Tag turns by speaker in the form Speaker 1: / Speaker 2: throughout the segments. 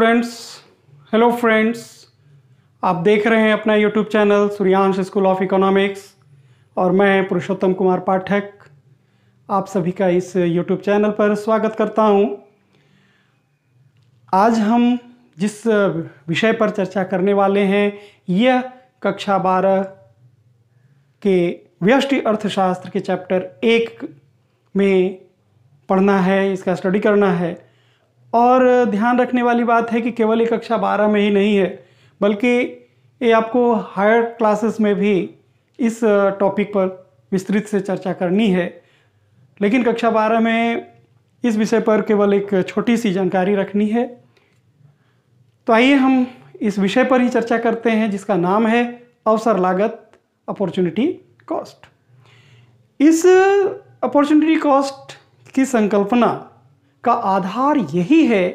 Speaker 1: Students, hello friends. आप देख रहे हैं अपना YouTube channel Suryansh school of economics और मैं पुरुषोत्तम कुमार पाठक आप सभी का इस यूट्यूब चैनल पर स्वागत करता हूं। आज हम जिस विषय पर चर्चा करने वाले हैं यह कक्षा 12 के व्यष्टि अर्थशास्त्र के चैप्टर 1 में पढ़ना है, इसका स्टडी करना है। और ध्यान रखने वाली बात है कि केवल ये कक्षा 12 में ही नहीं है, बल्कि ये आपको हायर क्लासेस में भी इस टॉपिक पर विस्तृत से चर्चा करनी है। लेकिन कक्षा 12 में इस विषय पर केवल एक छोटी सी जानकारी रखनी है। तो आइए हम इस विषय पर ही चर्चा करते हैं, जिसका नाम है अवसर लागत, अपॉर्चुनिटी कॉस्ट। इस अपॉर्चुनिटी कॉस्ट की संकल्पना का आधार यही है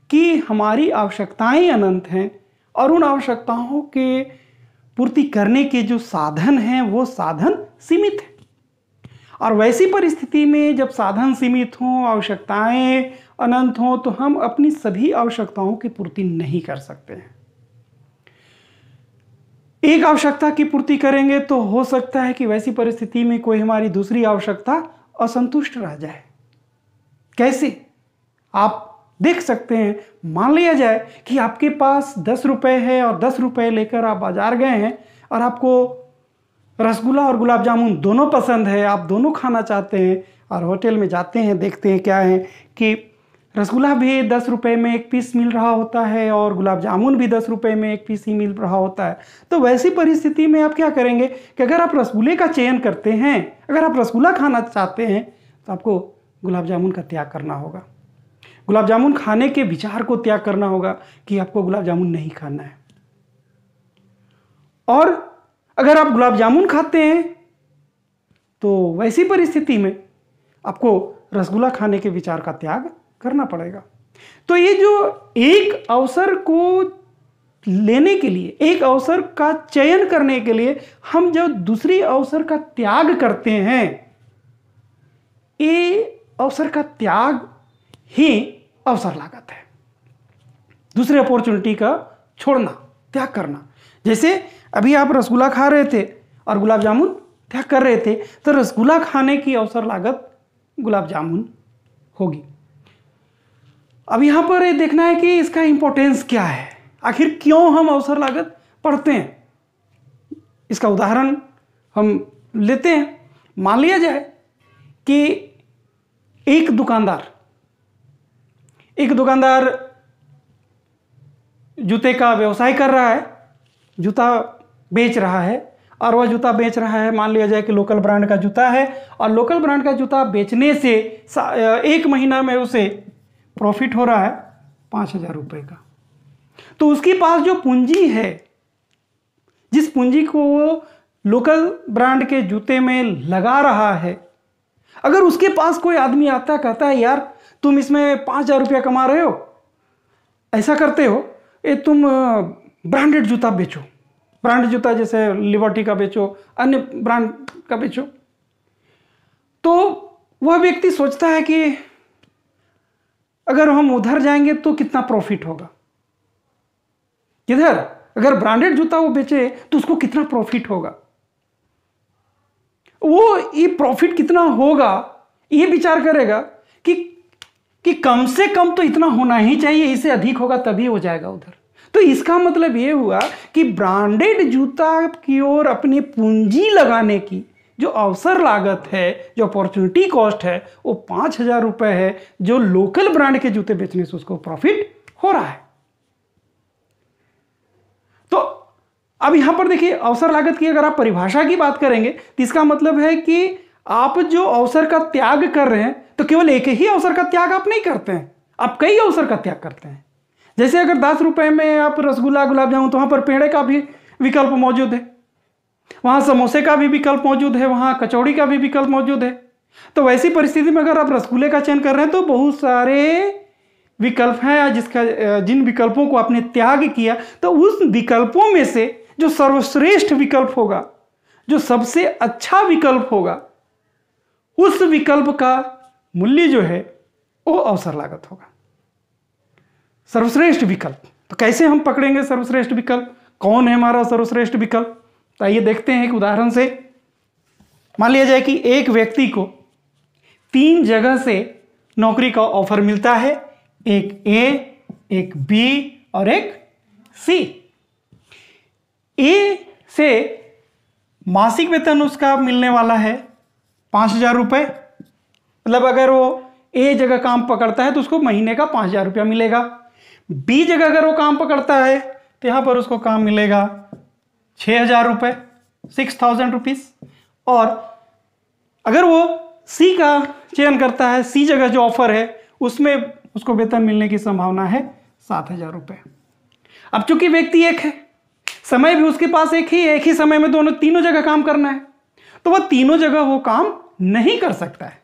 Speaker 1: कि हमारी आवश्यकताएं अनंत हैं और उन आवश्यकताओं के पूर्ति करने के जो साधन हैं वो साधन सीमित हैं। और वैसी परिस्थिति में जब साधन सीमित हों, आवश्यकताएं अनंत हों, तो हम अपनी सभी आवश्यकताओं की पूर्ति नहीं कर सकते हैं। एक आवश्यकता की पूर्ति करेंगे तो हो सकता है कि वैसी परिस्थिति में कोई हमारी दूसरी आवश्यकता असंतुष्ट रह जाए। कैसे? आप देख सकते हैं, मान लिया जाए कि आपके पास 10 रुपए है और 10 रुपए लेकर आप बाजार गए हैं और आपको रसगुल्ला और गुलाब जामुन दोनों पसंद है, आप दोनों खाना चाहते हैं और होटल में जाते हैं, देखते हैं क्या है कि रसगुल्ला भी 10 रुपए में एक पीस मिल रहा होता है और गुलाब जामुन भी 10 रुपए में एक पीस ही मिल रहा होता है। तो वैसी परिस्थिति में आप क्या करेंगे कि अगर आप रसगुल्ले का चयन करते हैं, अगर आप रसगुल्ला खाना चाहते हैं तो आपको गुलाब जामुन का त्याग करना होगा। गुलाब जामुन खाने के विचार को त्याग करना होगा कि आपको गुलाब जामुन नहीं खाना है। और अगर आप गुलाब जामुन खाते हैं तो वैसी परिस्थिति में आपको रसगुल्ला खाने के विचार का त्याग करना पड़ेगा। तो ये जो एक अवसर को लेने के लिए, एक अवसर का चयन करने के लिए हम जो दूसरी अवसर का त्याग करते हैं, ये अवसर का त्याग ही अवसर लागत है। दूसरे अपॉर्चुनिटी का छोड़ना, त्याग करना। जैसे अभी आप रसगुल्ला खा रहे थे और गुलाब जामुन त्याग कर रहे थे, तो रसगुल्ला खाने की अवसर लागत गुलाब जामुन होगी। अब यहां पर ये देखना है कि इसका इंपॉर्टेंस क्या है, आखिर क्यों हम अवसर लागत पढ़ते हैं। इसका उदाहरण हम लेते हैं। मान लिया जाए कि एक दुकानदार जूते का व्यवसाय कर रहा है, जूता बेच रहा है और वह जूता बेच रहा है, मान लिया जाए कि लोकल ब्रांड का जूता है और लोकल ब्रांड का जूता बेचने से एक महीना में उसे प्रॉफिट हो रहा है 5,000 रुपये का। तो उसके पास जो पूंजी है, जिस पूंजी को वो लोकल ब्रांड के जूते में लगा रहा है, अगर उसके पास कोई आदमी आता कहता है यार तुम इसमें 5,000 रुपया कमा रहे हो, ऐसा करते हो ये तुम ब्रांडेड जूता बेचो, ब्रांडेड जूता जैसे लिबर्टी का बेचो, अन्य ब्रांड का बेचो। तो वह व्यक्ति सोचता है कि अगर हम उधर जाएंगे तो कितना प्रॉफिट होगा, किधर अगर ब्रांडेड जूता वो बेचे तो उसको कितना प्रॉफिट होगा, वो ये प्रॉफिट कितना होगा ये विचार करेगा कि कम से कम तो इतना होना ही चाहिए, इससे अधिक होगा तभी हो जाएगा उधर। तो इसका मतलब ये हुआ कि ब्रांडेड जूता की ओर अपनी पूंजी लगाने की जो अवसर लागत है, जो अपॉर्चुनिटी कॉस्ट है, वो 5,000 रुपये है, जो लोकल ब्रांड के जूते बेचने से उसको प्रॉफिट हो रहा है। तो अब यहां पर देखिए, अवसर लागत की अगर आप परिभाषा की बात करेंगे तो इसका मतलब है कि आप जो अवसर का त्याग कर रहे हैं, तो केवल एक ही अवसर का त्याग आप नहीं करते हैं, आप कई अवसर का त्याग करते हैं। जैसे अगर 10 रुपए में आप रसगुल्ला गुलाब जामुन, तो वहां पर पेड़े का भी विकल्प मौजूद है, वहां समोसे का भी विकल्प मौजूद है, वहां कचौड़ी का भी विकल्प मौजूद है। तो वैसी परिस्थिति में अगर आप रसगुल्ले का चयन कर रहे हैं तो बहुत सारे विकल्प हैं, जिन विकल्पों को आपने त्याग किया, तो उस विकल्पों में से जो सर्वश्रेष्ठ विकल्प होगा, जो सबसे अच्छा विकल्प होगा, उस विकल्प का मूल्य जो है वो अवसर लागत होगा। सर्वश्रेष्ठ विकल्प। तो कैसे हम पकड़ेंगे सर्वश्रेष्ठ विकल्प, कौन है हमारा सर्वश्रेष्ठ विकल्प? तो आइए देखते हैं एक उदाहरण से। मान लिया जाए कि एक व्यक्ति को 3 जगह से नौकरी का ऑफर मिलता है, एक ए, एक बी और एक सी। ए से मासिक वेतन उसका मिलने वाला है 5,000 रुपये, मतलब अगर वो ए जगह काम पकड़ता है तो उसको महीने का 5,000 रुपया मिलेगा। बी जगह अगर वो काम पकड़ता है तो यहाँ पर उसको काम मिलेगा 6,000 रुपये, 6,000 रुपीज़। और अगर वो सी का चयन करता है, सी जगह जो ऑफर है उसमें उसको वेतन मिलने की संभावना है 7,000 रुपये। अब चूंकि व्यक्ति एक है, समय भी उसके पास एक ही समय में तीनों जगह काम करना है, तो वह तीनों जगह वो काम नहीं कर सकता है।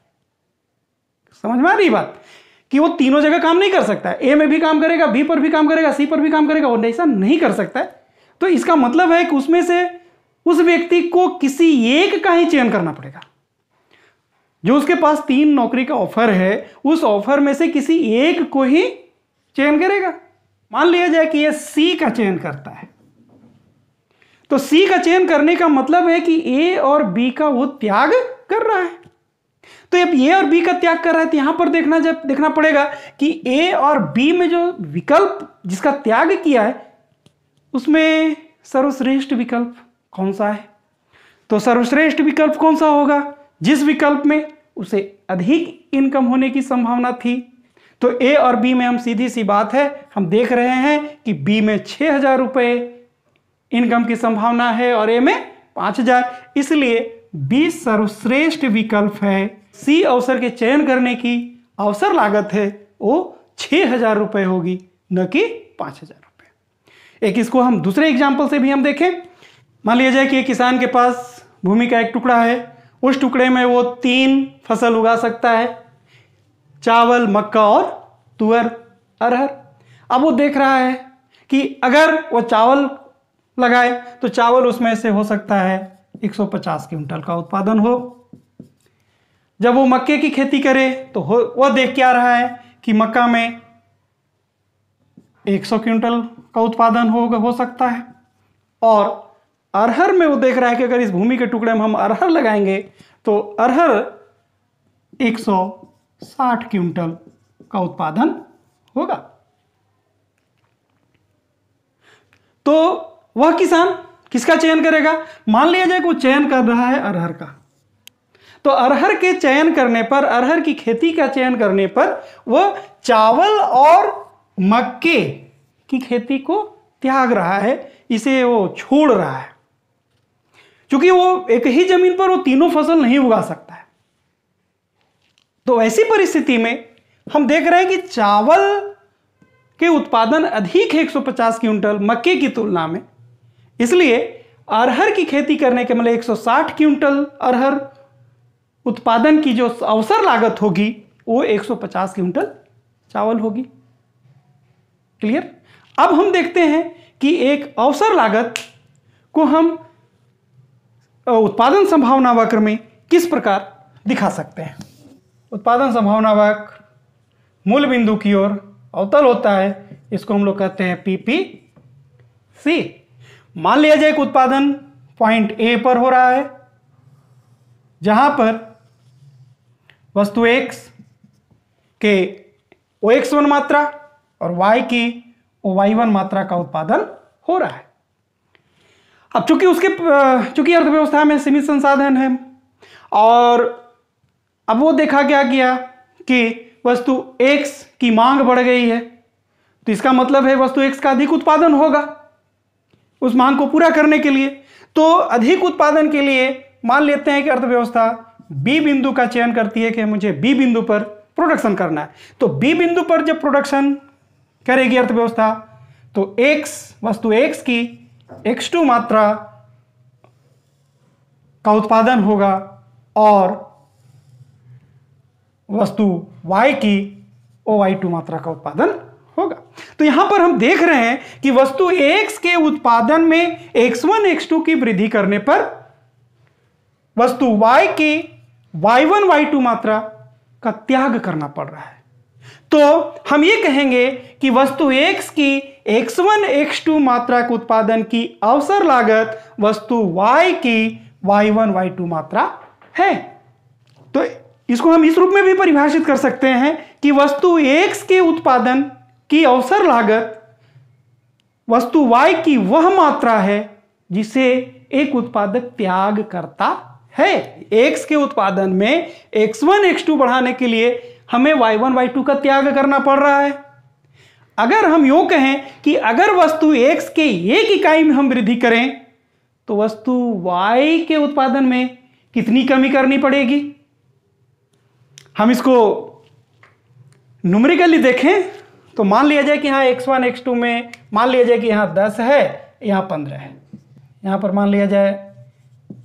Speaker 1: समझ में आ रही बात कि वो तीनों जगह काम नहीं कर सकता है। ए में भी काम करेगा, बी पर भी काम करेगा, सी पर भी काम करेगा, वो ऐसा नहीं कर सकता है। तो इसका मतलब है कि उसमें से उस व्यक्ति को किसी एक का ही चयन करना पड़ेगा। जो उसके पास 3 नौकरी का ऑफर है, उस ऑफर में से किसी एक को ही चयन करेगा। मान लिया जाए कि यह सी का चयन करता है, तो सी का चयन करने का मतलब है कि ए और बी का वो त्याग कर रहा है। तो अब ए और बी का त्याग कर रहा है तो यहां पर देखना पड़ेगा कि ए और बी में जो विकल्प जिसका त्याग किया है उसमें सर्वश्रेष्ठ विकल्प कौन सा है। तो सर्वश्रेष्ठ विकल्प कौन सा होगा? जिस विकल्प में उसे अधिक इनकम होने की संभावना थी। तो ए और बी में हम सीधी सी बात है, हम देख रहे हैं कि बी में 6,000 रुपये इनकम की संभावना है और ए में 5,000, इसलिए बी सर्वश्रेष्ठ विकल्प है। सी अवसर के चयन करने की अवसर लागत है वो 6,000 रुपये होगी, न कि 5,000 रुपये। एक इसको हम दूसरे एग्जाम्पल से भी हम देखें। मान लिया जाए कि एक किसान के पास भूमि का एक टुकड़ा है, उस टुकड़े में वो 3 फसल उगा सकता है, चावल, मक्का और तुअर, अरहर। अब वो देख रहा है कि अगर वो चावल लगाए तो चावल उसमें से हो सकता है 150 क्विंटल का उत्पादन हो। जब वो मक्के की खेती करे तो वह देख क्या रहा है कि मक्का में 100 क्विंटल का उत्पादन हो सकता है। और अरहर में वो देख रहा है कि अगर इस भूमि के टुकड़े में हम अरहर लगाएंगे तो अरहर 160 क्विंटल का उत्पादन होगा। तो वह किसान किसका चयन करेगा? मान लिया जाए कि वो चयन कर रहा है अरहर का, तो अरहर के चयन करने पर, अरहर की खेती का चयन करने पर वह चावल और मक्के की खेती को त्याग रहा है, इसे वो छोड़ रहा है, क्योंकि वो एक ही जमीन पर वो तीनों फसल नहीं उगा सकता है। तो ऐसी परिस्थिति में हम देख रहे हैं कि चावल के उत्पादन अधिक है 150 क्विंटल मक्के की तुलना में, इसलिए अरहर की खेती करने के मतलब 160 क्विंटल अरहर उत्पादन की जो अवसर लागत होगी वो 150 क्विंटल चावल होगी। क्लियर? अब हम देखते हैं कि एक अवसर लागत को हम उत्पादन संभावना वक्र में किस प्रकार दिखा सकते हैं। उत्पादन संभावना वक्र मूल बिंदु की ओर अवतल होता है, इसको हम लोग कहते हैं PPC। मान लिया जाए कि उत्पादन पॉइंट ए पर हो रहा है, जहां पर वस्तु X के OX1 मात्रा और Y की OY1 मात्रा का उत्पादन हो रहा है। अब चूंकि अर्थव्यवस्था में सीमित संसाधन है और अब वो देखा क्या गया कि वस्तु X की मांग बढ़ गई है, तो इसका मतलब है वस्तु X का अधिक उत्पादन होगा उस मांग को पूरा करने के लिए। तो अधिक उत्पादन के लिए मान लेते हैं कि अर्थव्यवस्था बी बिंदु का चयन करती है कि मुझे बी बिंदु पर प्रोडक्शन करना है। तो बी बिंदु पर जब प्रोडक्शन करेगी अर्थव्यवस्था तो वस्तु X की X2 मात्रा का उत्पादन होगा और वस्तु Y की OY2 मात्रा का उत्पादन होगा। तो यहां पर हम देख रहे हैं कि वस्तु X के उत्पादन में X1 X2 की वृद्धि करने पर वस्तु Y की Y1 Y2 मात्रा का त्याग करना पड़ रहा है। तो हम ये कहेंगे कि वस्तु x की x1 x2 मात्रा के उत्पादन की अवसर लागत वस्तु y की y1 y2 मात्रा है। तो इसको हम इस रूप में भी परिभाषित कर सकते हैं कि वस्तु x के उत्पादन की अवसर लागत वस्तु y की वह मात्रा है जिसे एक उत्पादक त्याग करता है। x के उत्पादन में x1 x2 बढ़ाने के लिए हमें y1 y2 का त्याग करना पड़ रहा है। अगर हम यूं कहें कि अगर वस्तु x के एक इकाई में हम वृद्धि करें तो वस्तु y के उत्पादन में कितनी कमी करनी पड़ेगी। हम इसको न्यूमेरिकली देखें तो मान लिया जाए कि यहाँ x1 x2 में मान लिया जाए कि यहाँ 10 है, यहाँ 15 है, यहाँ पर मान लिया जाए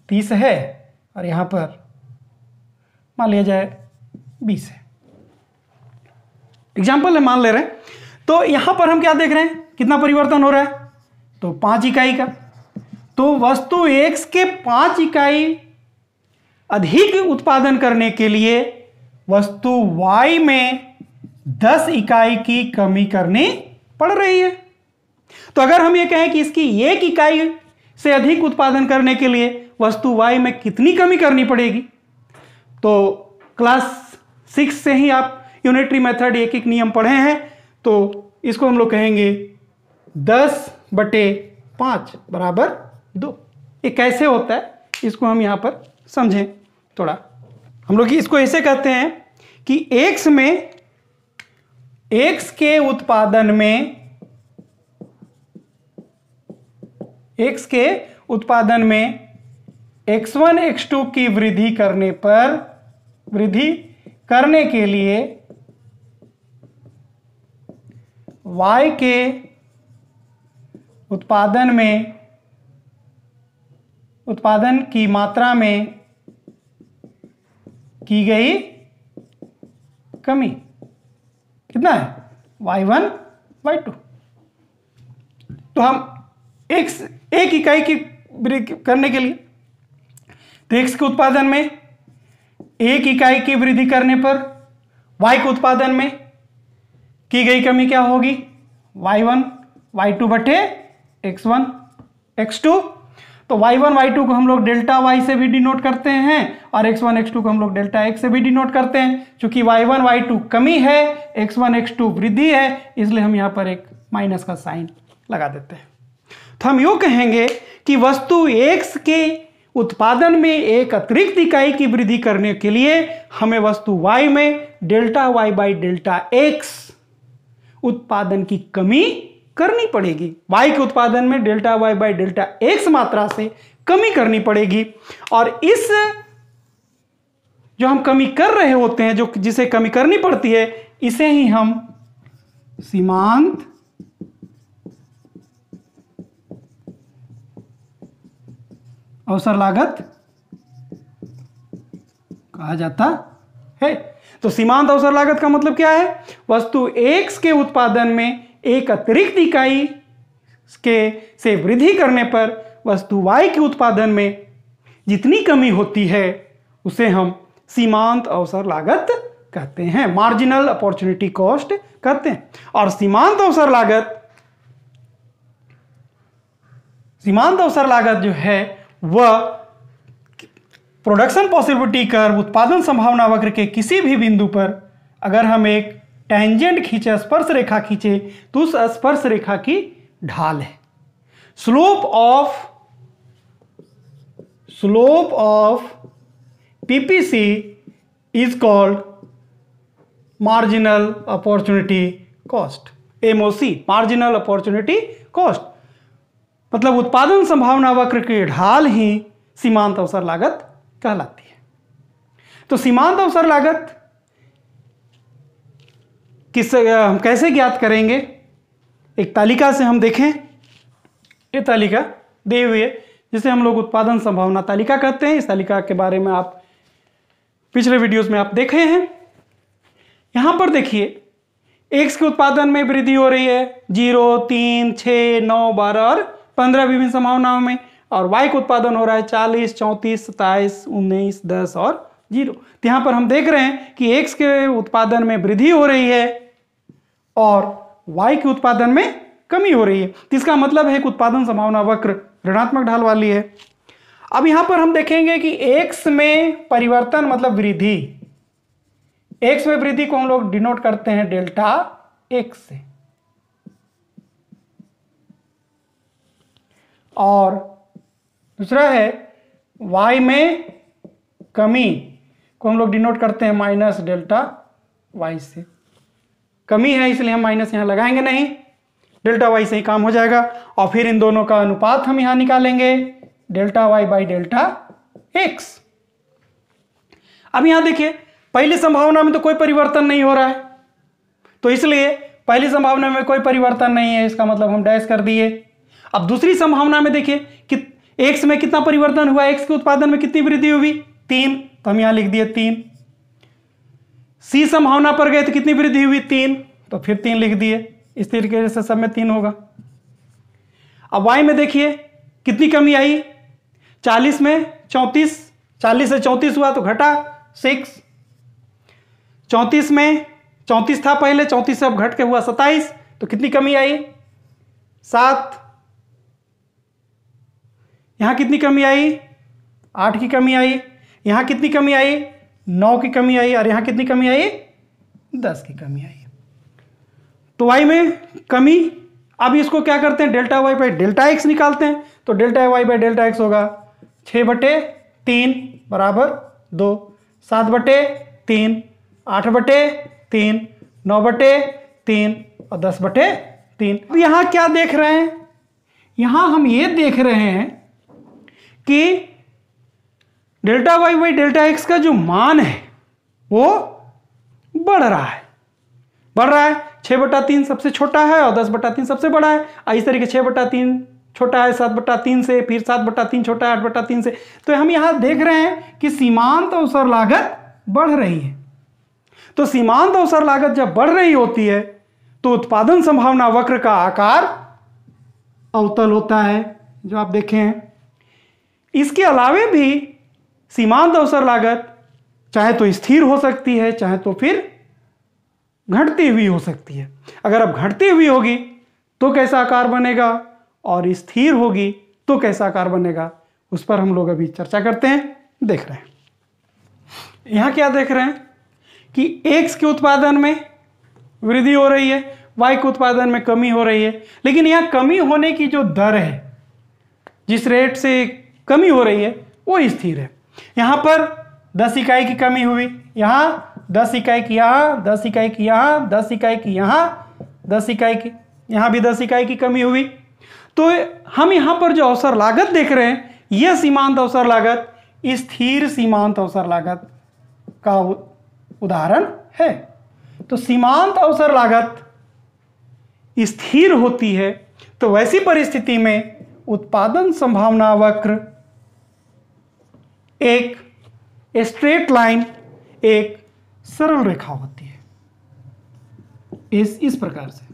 Speaker 1: 30 है और यहाँ पर मान लिया जाए 20 है। एग्जाम्पल है, मान ले रहे हैं। तो यहाँ पर हम क्या देख रहे हैं, कितना परिवर्तन हो रहा है, तो 5 इकाई का। तो वस्तु x के 5 इकाई अधिक उत्पादन करने के लिए वस्तु y में 10 इकाई की कमी करनी पड़ रही है। तो अगर हम ये कहें कि इसकी 1 इकाई से अधिक उत्पादन करने के लिए वस्तु y में कितनी कमी करनी पड़ेगी, तो क्लास 6 से ही आप यूनिटरी मेथड एक एक नियम पढ़े हैं। तो इसको हम लोग कहेंगे 10/5 बराबर 2। ये कैसे होता है इसको हम यहाँ पर समझें थोड़ा। हम लोग इसको ऐसे कहते हैं कि x में x के उत्पादन में x1 x2 की वृद्धि करने के लिए y के उत्पादन की मात्रा में की गई कमी कितना है, y1 y2। तो हम x एक इकाई की करने के लिए तो x के उत्पादन में 1 इकाई की वृद्धि करने पर y के उत्पादन में की गई कमी क्या होगी, y1 y2 बटे x1 x2। तो y1 y2 को हम लोग डेल्टा y से भी डिनोट करते हैं और x1 x2 को हम लोग डेल्टा x से भी डिनोट करते हैं। चूंकि y1 y2 कमी है, x1 x2 वृद्धि है, इसलिए हम यहाँ पर एक माइनस का साइन लगा देते हैं। तो हम यूँ कहेंगे कि वस्तु x के उत्पादन में एक अतिरिक्त इकाई की वृद्धि करने के लिए हमें वस्तु y में delta y by delta x उत्पादन की कमी करनी पड़ेगी। y के उत्पादन में delta y by delta x मात्रा से कमी करनी पड़ेगी। और इस जो हम कमी कर रहे होते हैं, जो जिसे कमी करनी पड़ती है, इसे ही हम सीमांत अवसर लागत कहा जाता है। तो सीमांत अवसर लागत का मतलब क्या है, वस्तु x के उत्पादन में एक अतिरिक्त इकाई से वृद्धि करने पर वस्तु y के उत्पादन में जितनी कमी होती है उसे हम सीमांत अवसर लागत कहते हैं, मार्जिनल अपॉर्चुनिटी कॉस्ट कहते हैं। और सीमांत अवसर लागत जो है वह प्रोडक्शन पॉसिबिलिटी कर्व, उत्पादन संभावना वक्र के किसी भी बिंदु पर अगर हम एक टेंजेंट खींचे, स्पर्श रेखा खींचे, तो उस स्पर्श रेखा की ढाल है। Slope of PPC is called marginal opportunity cost, MOC, marginal opportunity cost. मतलब उत्पादन संभावना वक्र की ढाल ही सीमांत अवसर लागत कहलाती है। तो सीमांत अवसर लागत हम कैसे ज्ञात करेंगे, एक तालिका से हम देखें। ये तालिका दी हुई है जिसे हम लोग उत्पादन संभावना तालिका कहते हैं। इस तालिका के बारे में आप पिछले वीडियोस में आप देखे हैं। यहां पर देखिए x के उत्पादन में वृद्धि हो रही है 0, 3, 6, 9, 12 और 15 विभिन्न संभावनाओं में, और y का उत्पादन हो रहा है 40, 34, 27, 19, 10 और 0। तो यहाँ पर हम देख रहे हैं कि x के उत्पादन में वृद्धि हो रही है और y के उत्पादन में कमी हो रही है। तो इसका मतलब है कि उत्पादन संभावना वक्र ऋणात्मक ढाल वाली है। अब यहां पर हम देखेंगे कि x में परिवर्तन मतलब वृद्धि, x में वृद्धि को हम लोग डिनोट करते हैं डेल्टा x से, और दूसरा है y में कमी को हम लोग डिनोट करते हैं माइनस डेल्टा y से। कमी है इसलिए हम माइनस यहां लगाएंगे नहीं, डेल्टा y से ही काम हो जाएगा। और फिर इन दोनों का अनुपात हम यहां निकालेंगे, delta y by delta x। अब यहां देखिए पहली संभावना में तो कोई परिवर्तन नहीं हो रहा है, तो इसलिए पहली संभावना में कोई परिवर्तन नहीं है, इसका मतलब हम डैश कर दिए। अब दूसरी संभावना में देखिए कि x में कितना परिवर्तन हुआ, x के उत्पादन में कितनी वृद्धि हुई, 3, तो हम यहां लिख दिए 3। सी संभावना पर गए तो कितनी वृद्धि हुई, 3, तो फिर 3 लिख दिए। इस तरीके से सब में 3 होगा। अब y में देखिए कितनी कमी आई, 40 में 34, 40 से 34 हुआ तो घटा 6, 34 में 34 था पहले, 34 से अब घट के हुआ 27, तो कितनी कमी आई, 7। यहां कितनी कमी आई, 8 की कमी आई। यहां कितनी कमी आई, 9 की कमी आई। और यहां कितनी कमी आई, 10 की कमी आई। तो y में कमी, अब इसको क्या करते हैं, delta y by delta x निकालते हैं। तो delta y by delta x होगा 6/3 बराबर 2, 7/3, 8/3, 9/3 और 10/3। अब यहां क्या देख रहे हैं, यहां हम ये देख रहे हैं कि delta y by delta x का जो मान है वो बढ़ रहा है, 6/3 सबसे छोटा है और 10/3 सबसे बड़ा है। इस तरीके 6/3 छोटा है 7/3 से, फिर 7/3 छोटा है 8/3 से। तो हम यहां देख रहे हैं कि सीमांत अवसर लागत बढ़ रही है। तो सीमांत अवसर लागत जब बढ़ रही होती है तो उत्पादन संभावना वक्र का आकार अवतल होता है, जो आप देखें हैं। इसके अलावे भी सीमांत अवसर लागत चाहे तो स्थिर हो सकती है, चाहे तो फिर घटती हुई हो सकती है। अगर अब घटती हुई होगी तो कैसा आकार बनेगा, और स्थिर होगी तो कैसा आकार बनेगा, उस पर हम लोग अभी चर्चा करते हैं, देख रहे हैं। यहां क्या देख रहे हैं कि x के उत्पादन में वृद्धि हो रही है, y के उत्पादन में कमी हो रही है। लेकिन यहां कमी होने की जो दर है, जिस रेट से कमी हो रही है, वो स्थिर है। यहां पर 10 इकाई की कमी हुई, यहां 10 इकाई की, यहां 10 इकाई की, यहां 10 इकाई की, यहां 10 इकाई की, यहां भी 10 इकाई की कमी हुई। तो हम यहां पर जो अवसर लागत देख रहे हैं, यह सीमांत अवसर लागत स्थिर सीमांत अवसर लागत का उदाहरण है। तो सीमांत अवसर लागत स्थिर होती है, तो वैसी परिस्थिति में उत्पादन संभावना वक्र एक स्ट्रेट लाइन, एक सरल रेखा होती है, इस प्रकार से।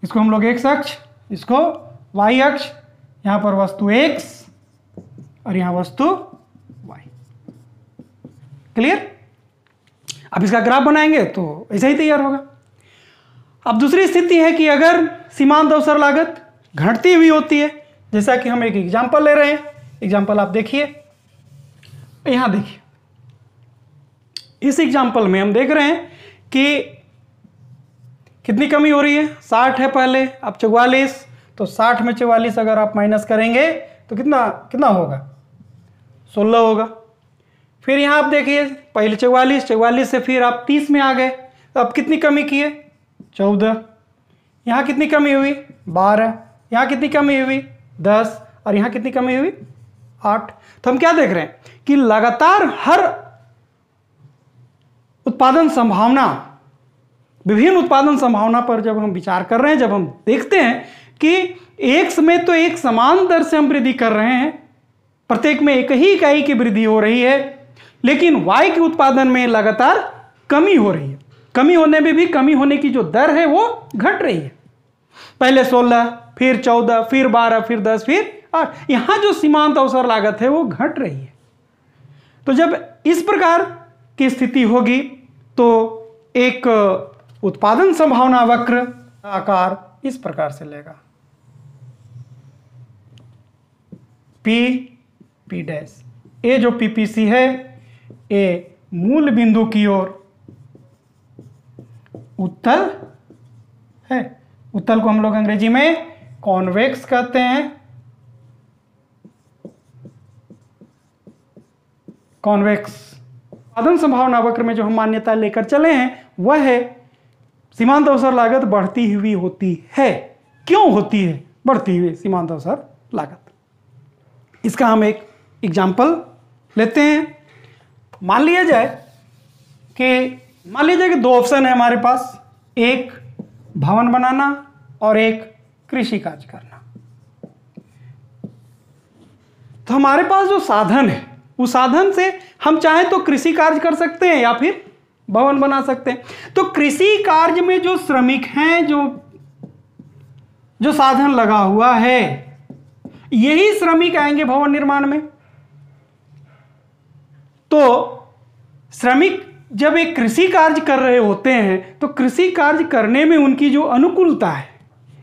Speaker 1: इसको हम लोग x अक्ष, इसको y अक्ष, यहां पर वस्तु x और यहां वस्तु y। क्लियर? अब इसका ग्राफ बनाएंगे तो ऐसा ही तैयार होगा। अब दूसरी स्थिति है कि अगर सीमांत अवसर लागत घटती हुई होती है, जैसा कि हम एक एग्जांपल ले रहे हैं। एग्जांपल आप देखिए, यहां देखिए, इस एग्जांपल में हम देख रहे हैं कि कितनी कमी हो रही है, 60 है पहले, अब 44। तो 60 में 44 अगर आप माइनस करेंगे तो कितना होगा, 16 होगा। फिर यहाँ आप देखिए, पहले 44 से फिर आप 30 में आ गए, तो अब कितनी कमी की है, 14। यहाँ कितनी कमी हुई, 12। यहाँ कितनी कमी हुई, 10। और यहाँ कितनी कमी हुई, 8। तो हम क्या देख रहे हैं कि लगातार हर उत्पादन संभावना, विभिन्न उत्पादन संभावना पर जब हम विचार कर रहे हैं, जब हम देखते हैं कि x में तो एक समान दर से हम वृद्धि कर रहे हैं, प्रत्येक में एक ही इकाई की वृद्धि हो रही है, लेकिन y के उत्पादन में लगातार कमी हो रही है। कमी होने में भी कमी होने की जो दर है वो घट रही है। पहले 16, फिर 14, फिर 12, फिर 10, फिर 8। यहां जो सीमांत अवसर लागत है वो घट रही है। तो जब इस प्रकार की स्थिति होगी तो एक उत्पादन संभावना वक्र का आकार इस प्रकार से लेगा, पी डैश। ए जो पीपीसी है, ए मूल बिंदु की ओर उत्तल है। उत्तल को हम लोग अंग्रेजी में कॉन्वेक्स कहते हैं। कॉन्वेक्स उत्पादन संभावना वक्र में जो हम मान्यता लेकर चले हैं वह है सीमांत अवसर लागत बढ़ती हुई होती है। क्यों होती है बढ़ती हुई सीमांत अवसर लागत? इसका हम एक एग्जाम्पल लेते हैं। मान लिया जाए कि दो ऑप्शन है हमारे पास, एक भवन बनाना और एक कृषि कार्य करना। तो हमारे पास जो साधन है उस साधन से हम चाहें तो कृषि कार्य कर सकते हैं या फिर भवन बना सकते हैं। तो कृषि कार्य में जो श्रमिक हैं, जो साधन लगा हुआ है, यही श्रमिक आएंगे भवन निर्माण में। तो श्रमिक जब एक कृषि कार्य कर रहे होते हैं तो कृषि कार्य करने में उनकी जो अनुकूलता है,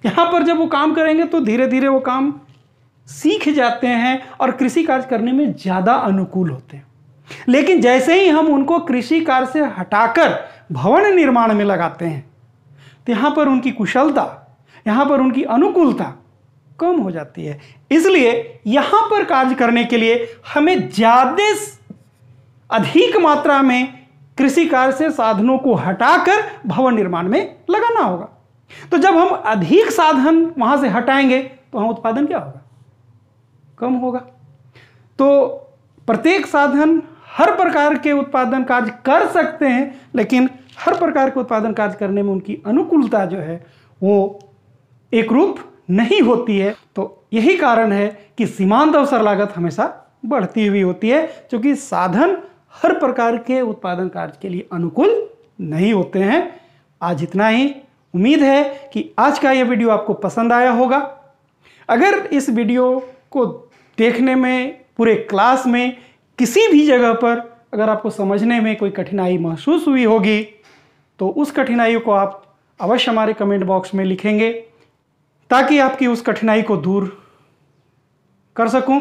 Speaker 1: यहां पर जब वो काम करेंगे तो धीरे धीरे वो काम सीख जाते हैं और कृषि कार्य करने में ज़्यादा अनुकूल होते हैं। लेकिन जैसे ही हम उनको कृषि कार्य से हटाकर भवन निर्माण में लगाते हैं तो यहाँ पर उनकी कुशलता, यहाँ पर उनकी अनुकूलता कम हो जाती है। इसलिए यहाँ पर कार्य करने के लिए हमें ज़्यादा अधिक मात्रा में कृषि कार्य से साधनों को हटाकर भवन निर्माण में लगाना होगा। तो जब हम अधिक साधन वहाँ से हटाएंगे तो वहाँ उत्पादन क्या होगा? कम होगा। तो प्रत्येक साधन हर प्रकार के उत्पादन कार्य कर सकते हैं, लेकिन हर प्रकार के उत्पादन कार्य करने में उनकी अनुकूलता जो है वो एक रूप नहीं होती है। तो यही कारण है कि सीमांत अवसर लागत हमेशा बढ़ती हुई होती है, क्योंकि साधन हर प्रकार के उत्पादन कार्य के लिए अनुकूल नहीं होते हैं। आज इतना ही। उम्मीद है कि आज का यह वीडियो आपको पसंद आया होगा। अगर इस वीडियो को देखने में, पूरे क्लास में किसी भी जगह पर अगर आपको समझने में कोई कठिनाई महसूस हुई होगी तो उस कठिनाई को आप अवश्य हमारे कमेंट बॉक्स में लिखेंगे ताकि आपकी उस कठिनाई को दूर कर सकूं।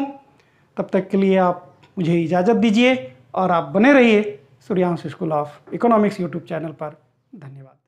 Speaker 1: तब तक के लिए आप मुझे इजाज़त दीजिए और आप बने रहिए Suryansh school of economics YouTube channel पर। धन्यवाद।